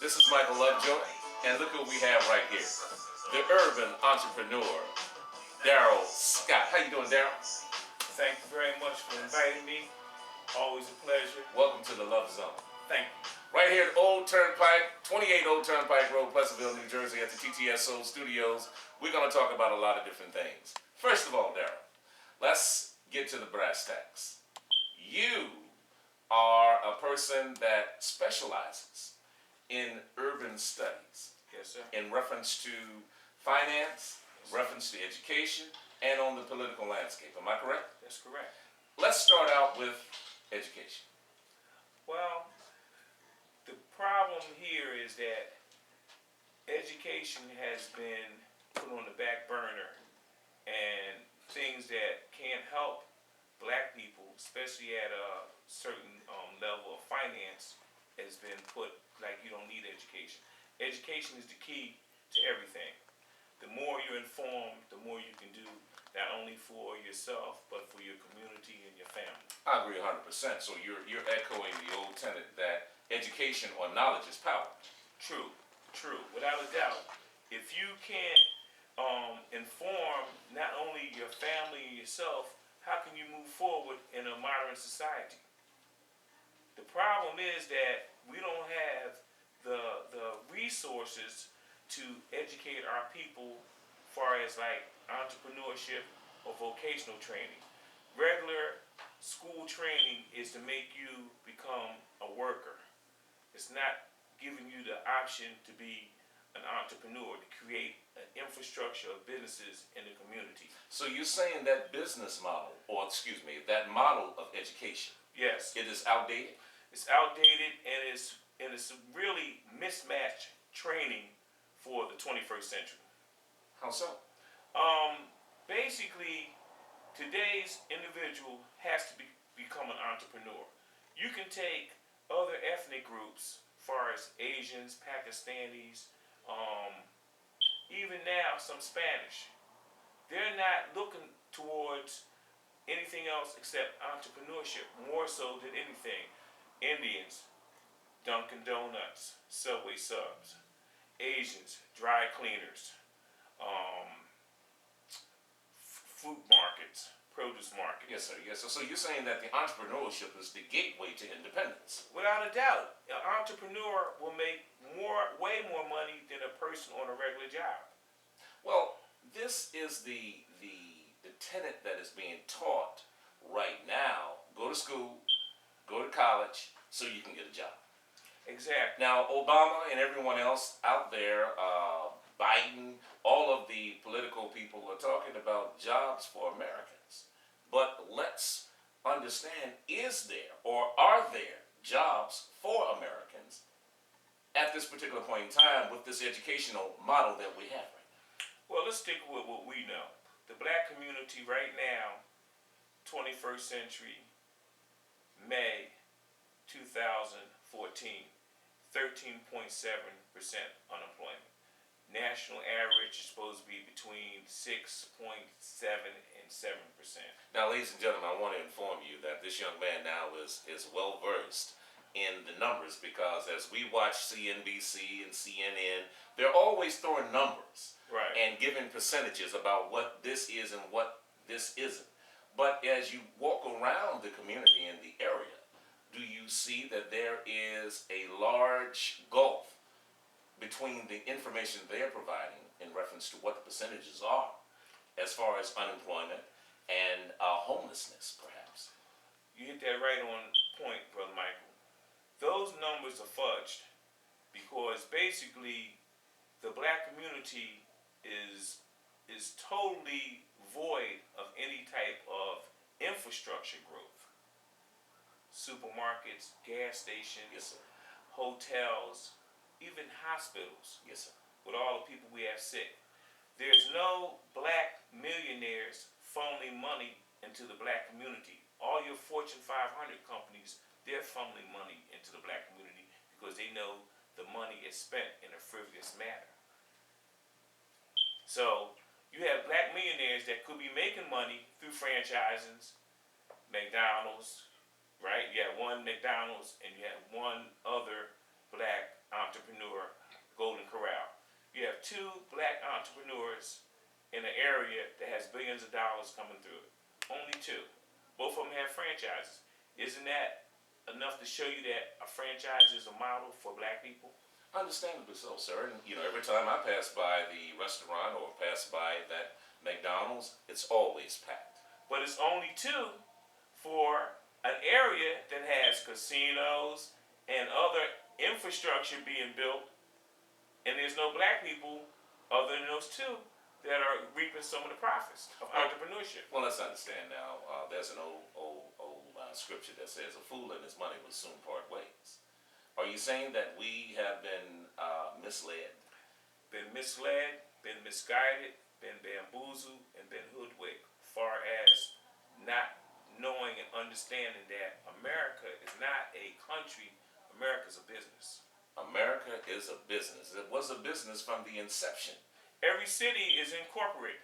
This is Michael LoveJoi, and look who we have right here. The urban entrepreneur, Daryl Scott. How you doing, Daryl? Thank you very much for inviting me. Always a pleasure. Welcome to the LoveZone. Thank you. Right here at Old Turnpike, 28 Old Turnpike Road, Pleasantville, New Jersey, at the TTSO Studios. We're going to talk about a lot of different things. First of all, Daryl, let's get to the brass tacks. You are a person that specializes in urban studies. Yes, sir. In reference to finance, reference to education, and on the political landscape. Am I correct? That's correct. Let's start out with education. Well, the problem here is that education has been put on the back burner, and things that can't help black people, especially at a certain level of finance, has been put like you don't need education. Education is the key to everything. The more you're informed, the more you can do, not only for yourself, but for your community and your family. I agree 100%. So you're echoing the old tenet that education or knowledge is power. True, without a doubt. If you can't inform not only your family and yourself, how can you move forward in a modern society? The problem is that we don't have the resources to educate our people as far as like entrepreneurship or vocational training. Regular school training is to make you become a worker. It's not giving you the option to be an entrepreneur, to create an infrastructure of businesses in the community. So you're saying that business model, or excuse me, that model of education, Yes, it is outdated? it's outdated, and it's really mismatched training for the 21st century. How so? Basically, today's individual has to become an entrepreneur. You can take other ethnic groups, as far as Asians, Pakistanis, even now some Spanish. They're not looking towards anything else except entrepreneurship, more so than anything. Indians, Dunkin' Donuts, Subway subs. Asians, dry cleaners, food markets, produce markets. Yes, sir. Yes, sir. So you're saying that the entrepreneurship is the gateway to independence. Without a doubt, an entrepreneur will make way more money than a person on a regular job. Well, this is the tenet that is being taught right now. Go to school, go to college, so you can get a job. Exactly. Now, Obama and everyone else out there, Biden, all of the political people are talking about jobs for Americans. But let's understand, is there or are there jobs for Americans at this particular point in time with this educational model that we have right now? Well, let's stick with what we know. The black community right now, 21st century, May 2014, 13.7% unemployment. National average is supposed to be between 6.7 and 7%. Now, ladies and gentlemen, I want to inform you that this young man now is well versed in the numbers, because as we watch CNBC and CNN, they're always throwing numbers Right. and giving percentages about what this is and what this isn't. But as you walk around the community in the area, do you see that there is a large gulf between the information they're providing in reference to what the percentages are as far as unemployment and homelessness, perhaps? You hit that right on point, Brother Michael. Those numbers are fudged because basically the black community is totally void of any type of infrastructure growth. Supermarkets, gas stations, Yes, sir. hotels, even hospitals, Yes, sir. with all the people we have sick. There's no black millionaires funneling money into the black community. All your Fortune 500 companies, they're funneling money into the black community because they know the money is spent in a frivolous manner. So you have black millionaires that could be making money through franchisings, McDonald's, right? You have one McDonald's and you have one other black entrepreneur entrepreneurs in an area that has billions of dollars coming through it. Only two. Both of them have franchises. Isn't that enough to show you that a franchise is a model for black people? Understandably so, sir. And every time I pass by the restaurant or pass by that McDonald's, it's always packed. But it's only two for an area that has casinos and other infrastructure being built, and there's no black people other than those two that are reaping some of the profits of entrepreneurship. Well, let's understand now. There's an old scripture that says, "A fool and his money will soon part ways." Are you saying that we have been misled? Been misled, been misguided, been bamboozled, and been hoodwinked, far as not knowing and understanding that America is not a country, America's a business. America is a business. It was a business from the inception. Every city is incorporated.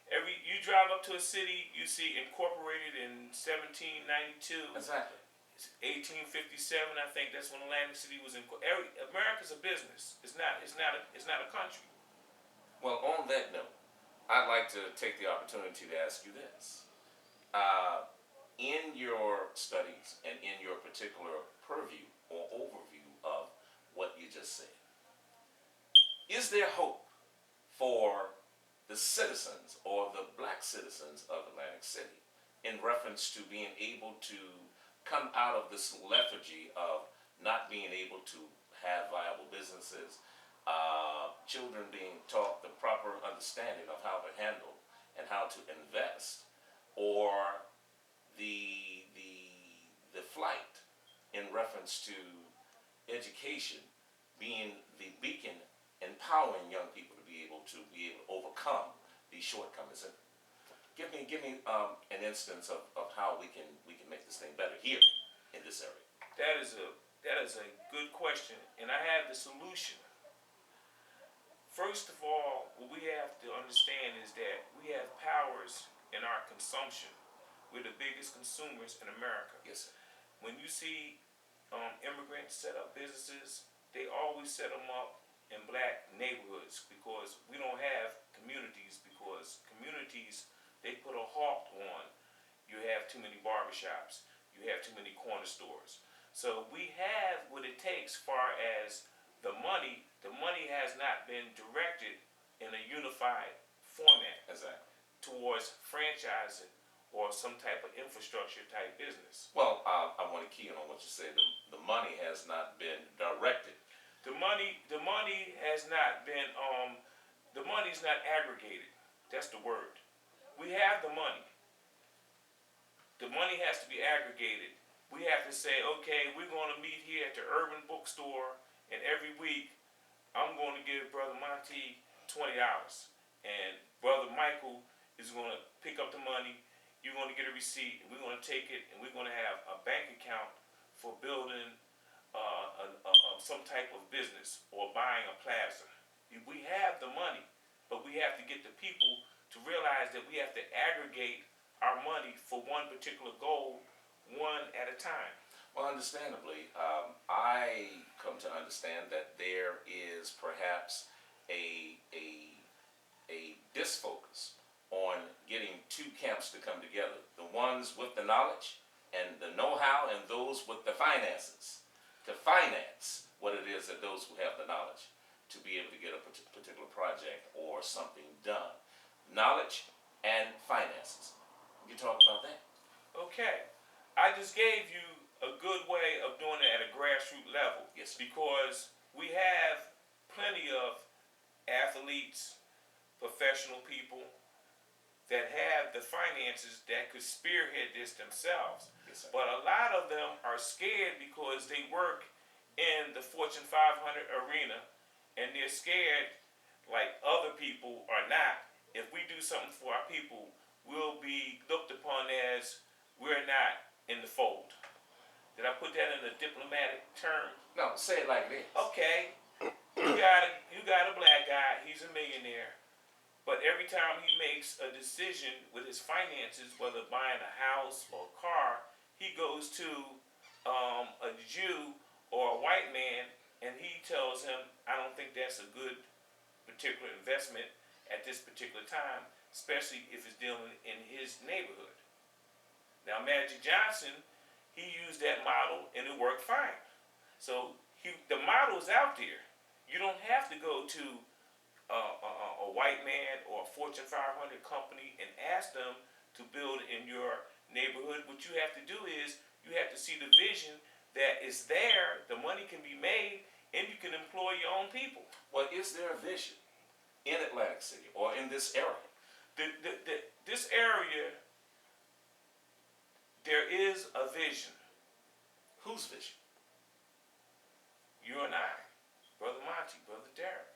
You drive up to a city, you see incorporated in 1792. Exactly. 1857, I think that's when Atlantic City was in. America's a business. It's not a country. Well, on that note, I'd like to take the opportunity to ask you this. In your studies and in your particular purview or overview of what you just said, is there hope for the citizens or the black citizens of Atlantic City in reference to being able to come out of this lethargy of not being able to have viable businesses, children being taught the proper understanding of how to handle and how to invest, or the flight in reference to education being the beacon empowering young people to be able to overcome these shortcomings? And give me an instance of how we can make this thing better here in this area. That is a good question, and I have the solution. First of all, what we have to understand is that we have powers in our consumption. We're the biggest consumers in America. Yes, sir. When you see immigrants set up businesses, they always set them up in black neighborhoods because we don't have communities, because communities, they put a halt on. You have too many barbershops. You have too many corner stores. So we have what it takes far as the money has not been directed in a unified format. Exactly. Towards franchising or some type of infrastructure type business. Well, I want to key in on what you said. The money has not been directed. The money has not been, the money's not aggregated. That's the word. We have the money. The money has to be aggregated. We have to say, okay, we're going to meet here at the urban bookstore, and every week I'm going to give Brother Monty $20, and Brother Michael is going to pick up the money. You're going to get a receipt, and we're going to take it, and we're going to have a bank account for building some type of business or buying a plaza. We have the money, but we have to get the people to realize that we have to aggregate our money for one particular goal, one at a time. Well, understandably, I come to understand that there is perhaps a disfocus on getting two camps to come together. The ones with the knowledge and the know-how, and those with the finances to finance what it is that those who have the knowledge to be able to get a particular project or something done. Knowledge and finances. You talk about that. Okay. I just gave you a good way of doing it at a grassroots level. Yes. Because we have plenty of athletes, professional people that have the finances that could spearhead this themselves. Yes, sir. But a lot of them are scared because they work in the Fortune 500 arena, and they're scared, like other people are not. If we do something for our people, we'll be looked upon as we're not in the fold. Did I put that in a diplomatic term? No, say it like this. Okay, you got a black guy, he's a millionaire, but every time he makes a decision with his finances, whether buying a house or a car, he goes to a Jew or a white man, and he tells him, I don't think that's a good particular investment, at this particular time, especially if it's dealing in his neighborhood. Now, Magic Johnson, he used that model and it worked fine. So the model is out there. You don't have to go to a white man or a Fortune 500 company and ask them to build in your neighborhood. What you have to do is you have to see the vision that is there, the money can be made, and you can employ your own people. Well, is there a vision in Atlantic City or in this area? This area, there is a vision. Whose vision? You and I, Brother Monty, Brother Daryl.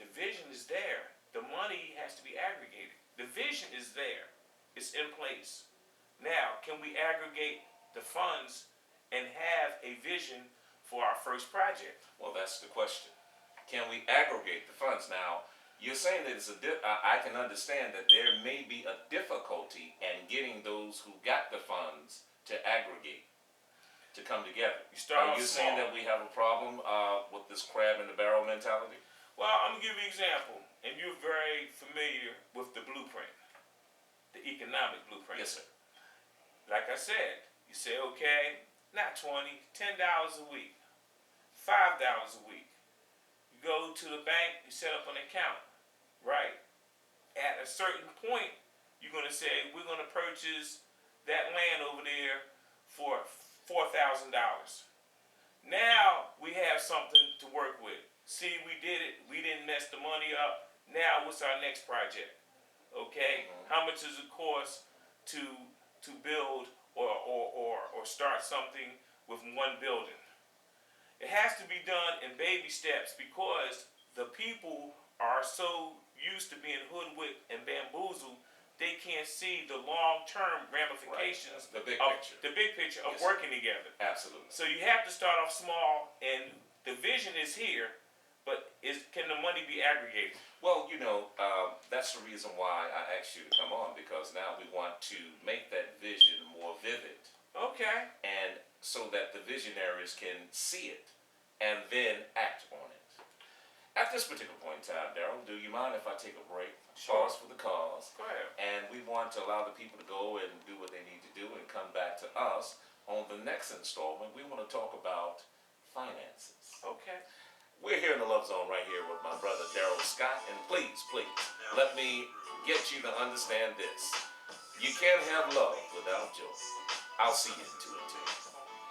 The vision is there. The money has to be aggregated. The vision is there. It's in place. Now, can we aggregate the funds and have a vision for our first project? Well, that's the question. Can we aggregate the funds? Now, you're saying that I can understand that there may be a difficulty in getting those who got the funds to aggregate, to come together. Are you saying that we have a problem with this crab in the barrel mentality? Well, I'm going to give you an example, and you're very familiar with the blueprint, the economic blueprint. Yes, sir. Like I said, you say, okay, not $20, $10 a week, $5 a week. You go to the bank, you set up an account, right? At a certain point, you're going to say, we're going to purchase that land over there for $4,000. Now we have something to work with. See, we did it. We didn't mess the money up. Now what's our next project? Okay? How much does it cost to build or start something with one building? It has to be done in baby steps because the people are so used to being hoodwinked and bamboozled, they can't see the long-term ramifications, right. The big picture of yes, working together. Absolutely. So you have to start off small, and the vision is here, but can the money be aggregated? Well, that's the reason why I asked you to come on, because now we want to make that vision more vivid. Okay. And so that the visionaries can see it and then act on it. At this particular point in time, Daryl, do you mind if I take a break? Sure. Pause for the cause. Go ahead. And we want to allow the people to go and do what they need to do and come back to us on the next installment. We want to talk about finances. Okay. We're here in the Love Zone right here with my brother Daryl Scott. And please, let me get you to understand this. You can't have love without joy. I'll see you in 2 and 2.